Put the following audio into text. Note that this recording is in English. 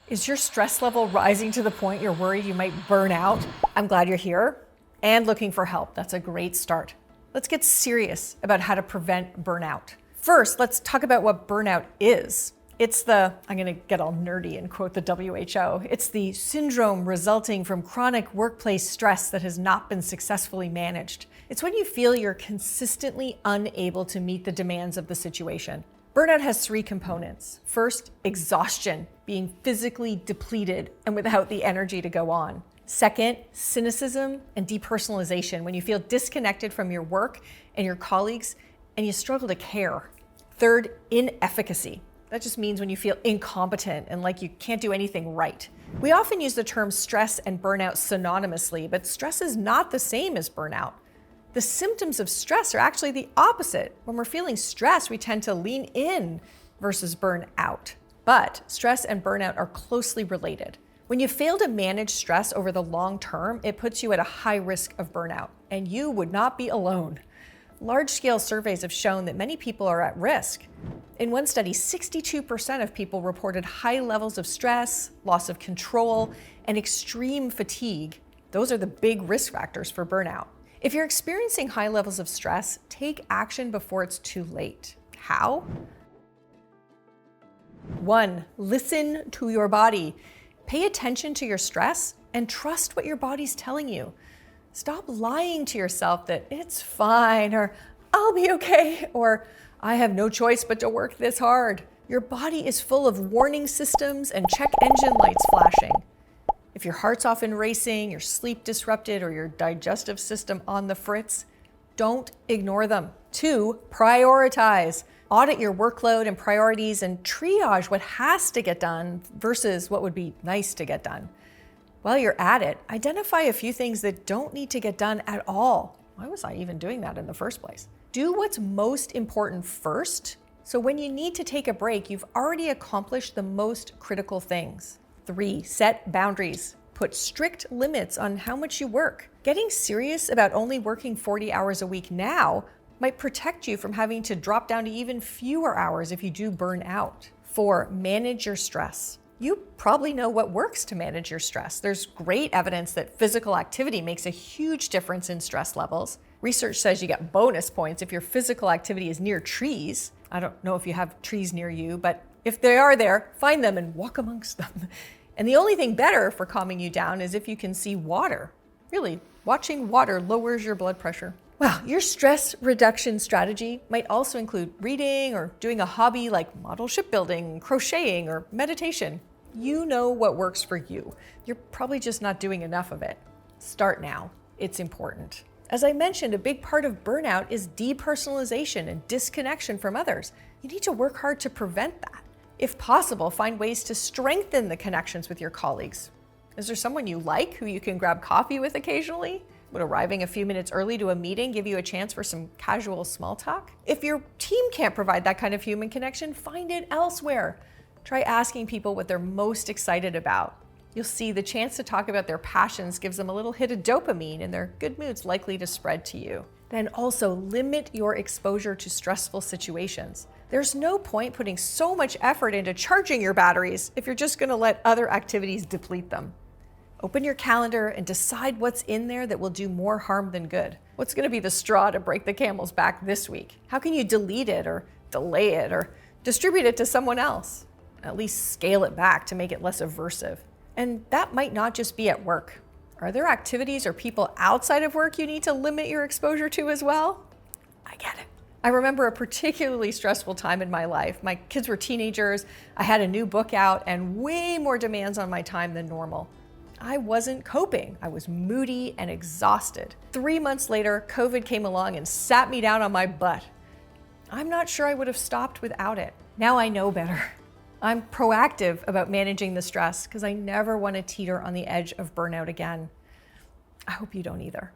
Is your stress level rising to the point you're worried you might burn out? I'm glad you're here and looking for help. That's a great start. Let's get serious about how to prevent burnout. First, let's talk about what burnout is. It's I'm gonna get all nerdy and quote the WHO. It's the syndrome resulting from chronic workplace stress that has not been successfully managed. It's when you feel you're consistently unable to meet the demands of the situation. Burnout has three components. First, exhaustion, being physically depleted and without the energy to go on. Second, cynicism and depersonalization, when you feel disconnected from your work and your colleagues and you struggle to care. Third, inefficacy. That just means when you feel incompetent and like you can't do anything right. We often use the term stress and burnout synonymously, but stress is not the same as burnout. The symptoms of stress are actually the opposite. When we're feeling stressed, we tend to lean in versus burn out. But stress and burnout are closely related. When you fail to manage stress over the long term, it puts you at a high risk of burnout, and you would not be alone. Large-scale surveys have shown that many people are at risk. In one study, 62% of people reported high levels of stress, loss of control, and extreme fatigue. Those are the big risk factors for burnout. If you're experiencing high levels of stress, take action before it's too late. How? 1, listen to your body. Pay attention to your stress and trust what your body's telling you. Stop lying to yourself that it's fine, or I'll be okay, or I have no choice but to work this hard. Your body is full of warning systems and check engine lights flashing. If your heart's often racing, your sleep disrupted, or your digestive system on the fritz, don't ignore them. 2, prioritize. Audit your workload and priorities and triage what has to get done versus what would be nice to get done. While you're at it, identify a few things that don't need to get done at all. Why was I even doing that in the first place? Do what's most important first, so when you need to take a break, you've already accomplished the most critical things. 3, set boundaries. Put strict limits on how much you work. Getting serious about only working 40 hours a week now might protect you from having to drop down to even fewer hours if you do burn out. 4, manage your stress. You probably know what works to manage your stress. There's great evidence that physical activity makes a huge difference in stress levels. Research says you get bonus points if your physical activity is near trees. I don't know if you have trees near you, but if they are there, find them and walk amongst them. And the only thing better for calming you down is if you can see water. Really, watching water lowers your blood pressure. Well, your stress reduction strategy might also include reading or doing a hobby like model shipbuilding, crocheting, or meditation. You know what works for you. You're probably just not doing enough of it. Start now. It's important. As I mentioned, a big part of burnout is depersonalization and disconnection from others. You need to work hard to prevent that. If possible, find ways to strengthen the connections with your colleagues. Is there someone you like who you can grab coffee with occasionally? Would arriving a few minutes early to a meeting give you a chance for some casual small talk? If your team can't provide that kind of human connection, find it elsewhere. Try asking people what they're most excited about. You'll see the chance to talk about their passions gives them a little hit of dopamine, and their good mood's likely to spread to you. Then also limit your exposure to stressful situations. There's no point putting so much effort into charging your batteries if you're just going to let other activities deplete them. Open your calendar and decide what's in there that will do more harm than good. What's going to be the straw to break the camel's back this week? How can you delete it or delay it or distribute it to someone else? At least scale it back to make it less aversive. And that might not just be at work. Are there activities or people outside of work you need to limit your exposure to as well? I get it. I remember a particularly stressful time in my life. My kids were teenagers, I had a new book out, and way more demands on my time than normal. I wasn't coping. I was moody and exhausted. 3 months later, COVID came along and sat me down on my butt. I'm not sure I would have stopped without it. Now I know better. I'm proactive about managing the stress because I never want to teeter on the edge of burnout again. I hope you don't either.